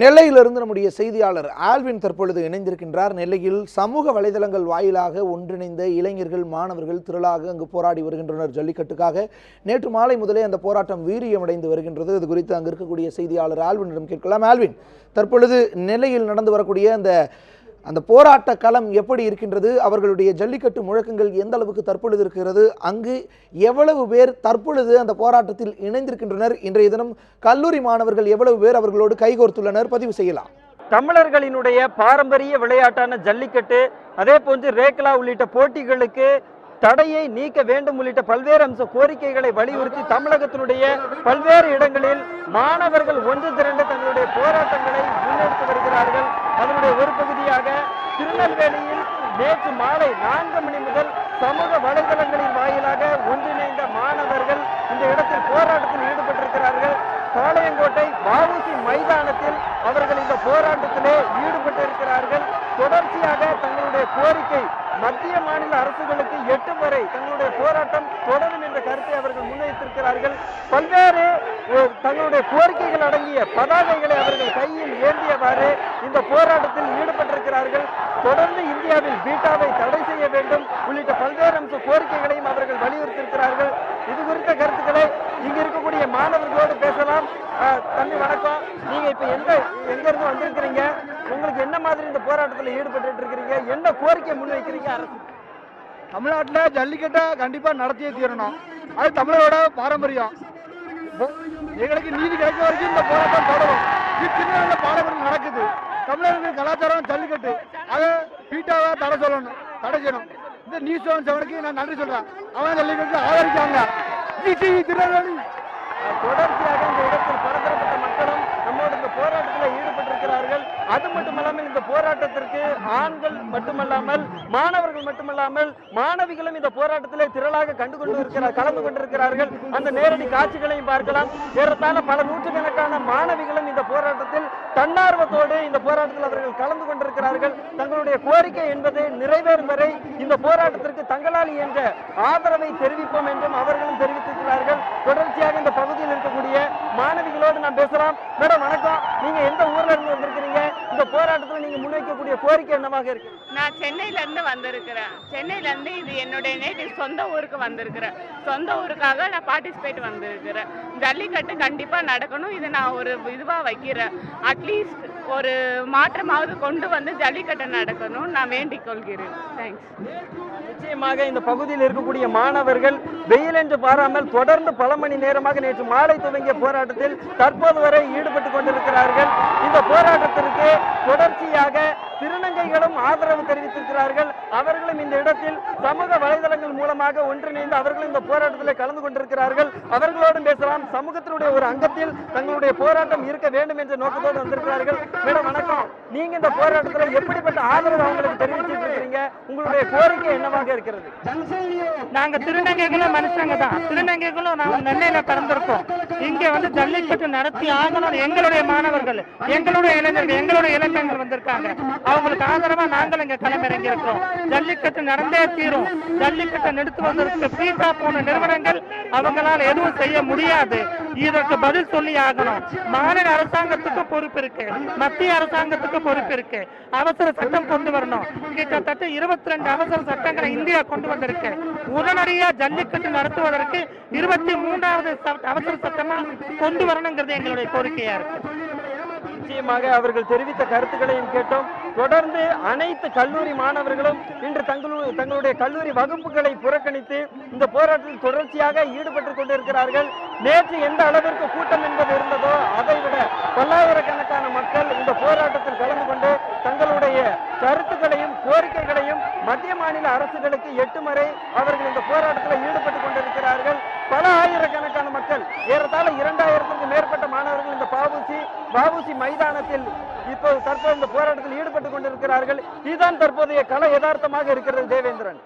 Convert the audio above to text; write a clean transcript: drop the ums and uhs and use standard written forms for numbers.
நெல்லையிலிருந்து நம்முடைய செய்தியாளர் ஆல்வின் தற்பொழுது இணைந்திருக்கின்றார். நெல்லையில் சமூக வலைதளங்கள் வாயிலாக ஒன்றிணைந்த இளைஞர்கள் மாணவர்கள் திரளாக அங்கு போராடி வருகின்றனர். ஜல்லிக்கட்டுக்காக நேற்று மாலை முதலே அந்த போராட்டம் வீரியமடைந்து வருகின்றது. இது குறித்து அங்கு இருக்கக்கூடிய செய்தியாளர் ஆல்வினிடம் கேட்கலாம். ஆல்வின், தற்பொழுது நெல்லையில் நடந்து வரக்கூடிய அந்த போராட்ட களம் எப்படி இருக்கின்றது? அவர்களுடைய ஜல்லிக்கட்டு முழக்கங்கள் எந்த அளவுக்கு தற்பொழுது இருக்கிறது? அங்கு எவ்வளவு பேர் தற்பொழுது அந்த போராட்டத்தில் இணைந்திருக்கின்றனர்? இன்றைய தினம் கல்லூரி மாணவர்கள் எவ்வளவு பேர் அவர்களோடு கைகோர்த்துள்ளனர்? பதிவு செய்யலாம். தமிழர்களினுடைய பாரம்பரிய விளையாட்டான ஜல்லிக்கட்டு, அதே போன்று ரேக்லா உள்ளிட்ட போட்டிகளுக்கு தடையை நீக்க வேண்டும் உள்ளிட்ட பல்வேறு அம்ச கோரிக்கைகளை வலியுறுத்தி தமிழகத்தினுடைய பல்வேறு இடங்களில் மாணவர்கள் ஒன்று திரண்டு தங்களுடைய போராட்டங்களை முன்னெடுத்து வருகிறார்கள். அதனுடைய ஒரு பகுதியாக திருநெல்வேலியில் நேற்று மாலை 4 மணி முதல் சமூக வலைதளங்களின் வாயிலாக ஒன்றிணைந்த மாணவர்கள் இந்த இடத்தில் போராட்டத்தில் ஈடுபட்டிருக்கிறார்கள். பாளையங்கோட்டை வஉசி மைதானத்தில் அவர்கள் இந்த போராட்டத்திலே ஈடுபட்டிருக்கிறார்கள். தொடர்ச்சியாக தங்களுடைய கோரிக்கை மத்திய மாநில அரசுகளுக்கு எட்டும் வரை தங்களுடைய போராட்டம் தொடரும் என்ற கருத்தை அவர்கள் முன்வைத்திருக்கிறார்கள். பல்வேறு தங்களுடைய கோரிக்கைகள் அடங்கிய பதாகைகளை அவர்கள் கையில் ஏந்தியவாறு இந்த போராட்டத்தில் ஈடுபட்டிருக்கிறார்கள். தொடர்ந்து இந்தியாவில் பீட்டாவை தடை செய்ய வேண்டும் உள்ளிட்ட பல்வேறு அம்ச கோரிக்கைகளையும் அவர்கள் வலியுறுத்தியிருக்கிறார்கள். இது குறித்த கருத்துக்களை இங்க இருக்கக்கூடிய மாணவர்களோடு பேசலாம். தம்பி வணக்கம், நீங்க இப்ப எங்க இருந்து வந்திருக்கிறீங்க? உங்களுக்கு என்ன மாதிரி இந்த போராட்டத்தில் ஈடுபட்டு இருக்கிறீங்க? என்ன கோரிக்கை முன்வைக்கிறீங்க? அரசு தமிழ்நாட்டில் ஜல்லிக்கட்டை கண்டிப்பா நடத்தியே தீரணும். அது தமிழரோட பாரம்பரியம். எங்களுக்கு நீதி கிடைக்க வரைக்கும் இந்த போராட்டம் தொடரும். இது திருநெல்வேலியில் பாரம்பரியம் நடக்குது. தமிழர்கள் கலாச்சாரம் ஜல்லிக்கட்டு, அதை பீட்டாவை தடை செய்யணும். இந்த நியூஸ் 7க்கு நான் நன்றி சொல்றேன். அவன் ஜல்லிக்கட்டு ஆதரிக்காங்க. திருநெல்வேலி தொடர்ச்சியாக இந்த இடத்தில் பரபரப்பட்ட மக்களும் நம்மோடு இந்த போராட்டத்தில் ஈடுபட்டிருக்கிறார்கள். அது மட்டுமல்லாமல் இந்த போராட்டத்திற்கு ஆண்கள் மட்டுமல்லாமல் மாணவர்கள் மட்டுமல்லாமல் மாணவிகளும் இந்த போராட்டத்திலே திரளாக கலந்து கொண்டிருக்கிறார்கள். அந்த நேரடி காட்சிகளையும் பார்க்கலாம். ஏறத்தாழ பல நூற்றுக்கணக்கான மாணவிகளும் இந்த போராட்டத்தில் தன்னார்வத்தோடு இந்த போராட்டத்தில் அவர்கள் கலந்து கொண்டிருக்கிறார்கள். தங்களுடைய கோரிக்கை என்பது நிறைவேறும் வரை இந்த போராட்டத்திற்கு தங்களால் என்ற ஆதரவை தெரிவிப்போம் என்றும் அவர்களும் தெரிவித்திருக்கிறார்கள். தொடர்ச்சியாக இந்த பகுதியில் இருக்கக்கூடிய மாணவிகளோடு நாம் பேசலாம். மேடம் வணக்கம், நீங்க எந்த ஊர்ல இருந்து வந்திருக்கிறீங்க? இந்த போராட்டத்தில் நீங்க முன்வைக்கக்கூடிய கோரிக்கை என்னவாக இருக்கு? நான் சென்னையில இருந்து வந்திருக்கிறேன். சென்னையில இருந்து இது என்னுடைய நேட்டிவ் சொந்த ஊருக்கு வந்திருக்கிறேன். சொந்த ஊருக்காக நான் பார்ட்டிசிபேட் வந்திருக்கிறேன். ஜல்லிக்கட்டு கண்டிப்பா நடக்கணும். இதை நான் ஒரு இதுவா வைக்கிறேன். அட்லீஸ்ட் ஒரு மாற்றமாவது கொண்டு வந்து ஜல்லிக்கட்டு நடக்கணும் நான் வேண்டிக் கொள்கிறேன். தேங்க்ஸ். நிச்சயமாக இந்த பகுதியில் இருக்கக்கூடிய மாணவர்கள் வெயில் என்று பாராமல் தொடர்ந்து பல மணி நேரமாக நேற்று மாலை துவங்கிய போராட்டத்தில் தற்போது வரை ஈடுபட்டு கொண்டிருக்கிறார்கள். இந்த போராட்டத்திற்கு தொடர்ச்சியாக திருநங்கைகளும் ஆதரவு தெரிவித்திருக்கிறார்கள். அவர்களும் இந்த இடத்தில் சமூக வலைதளங்கள் மூலமாக ஒன்றிணைந்து அவர்களும் இந்த போராட்டத்தில் கலந்து கொண்டிருக்கிறார்கள். அவர்களோடும் பேசலாம். சமூகத்தினுடைய ஒரு அங்கத்தில் தங்களுடைய போராட்டம் இருக்க வேண்டும் என்ற நோக்கத்தோடு வந்திருக்கிறார்கள். மேடம் வணக்கம், நீங்க இந்த போராட்டத்தில் எப்படிப்பட்ட ஆதரவு அவங்களுக்கு தெரிவிச்சிட்டு இருக்கிறீங்க? உங்களுடைய கோரிக்கை என்னவாக இருக்கிறது? நாங்க திருநங்கைகளும் மனுஷங்க தான். திருநங்கைகளும் நாங்க நெல்லையில பிறந்திருக்கோம். இங்க வந்து ஜல்லிக்கட்டு நடத்தி ஆகணும். எங்களுடைய மாணவர்கள், எங்களுடைய இளைஞர்கள், எங்களுடைய இளைஞர்கள் வந்திருக்காங்க. அவங்களுக்கு ஆதரவா நாங்கள் இங்க களமிறங்கி இருக்கிறோம். ஜல்லிக்கட்டு நடந்தே தீரும். ஜல்லிக்கட்டை நிறுத்துவதற்கு பீட்டா போன நிறுவனங்கள் அவங்களால எதுவும் செய்ய முடியாது. இதற்கு பதில் சொல்லி ஆகணும். மாநில அரசாங்கத்துக்கு பொறுப்பு இருக்கு, மத்திய அரசாங்கத்துக்கு பொறுப்பு இருக்கு. அவசர சட்டம் கொண்டு வரணும். கிட்டத்தட்ட 22 அவசர சட்டங்களை இந்தியா கொண்டு வந்திருக்கு. உடனடியா ஜல்லிக்கட்டு நடத்துவதற்கு 23வது அவசர சட்டமா கொண்டு வரணுங்கிறது எங்களுடைய கோரிக்கையா இருக்கு. நிச்சயமாக அவர்கள் தெரிவித்த கருத்துக்களையும் கேட்டோம். தொடர்ந்து அனைத்து கல்லூரி மாணவர்களும் இன்று தங்களுடைய கல்லூரி வகுப்புகளை புறக்கணித்து இந்த போராட்டத்தில் தொடர்ச்சியாக ஈடுபட்டுக் கொண்டிருக்கிறார்கள். நேற்று எந்த அளவிற்கு கூட்டம் என்பது இருந்ததோ அதை விட பல்லாயிரக்கணக்கான மக்கள் இந்த போராட்டத்தில் கலந்து கொண்டு தங்களுடைய கருத்துக்களையும் கோரிக்கைகளையும் மத்திய மாநில அரசுகளுக்கு எட்டும் வரை அவர்கள் இந்த போராட்டத்தில் ஈடுபட்டுக் கொண்டிருக்கிறார்கள். பல ஆயிரக்கணக்கான மக்கள், ஏறத்தாழ 2000க்கும் மேற்பட்ட மாணவர்கள் இந்த வஉசி மைதானத்தில் தற்போது இந்த போராட்டத்தில் ஈடுபட்டுக் கொண்டிருக்கிறார்கள். இதுதான் தற்போதைய கள யதார்த்தமாக இருக்கிறது. தேவேந்திரன்.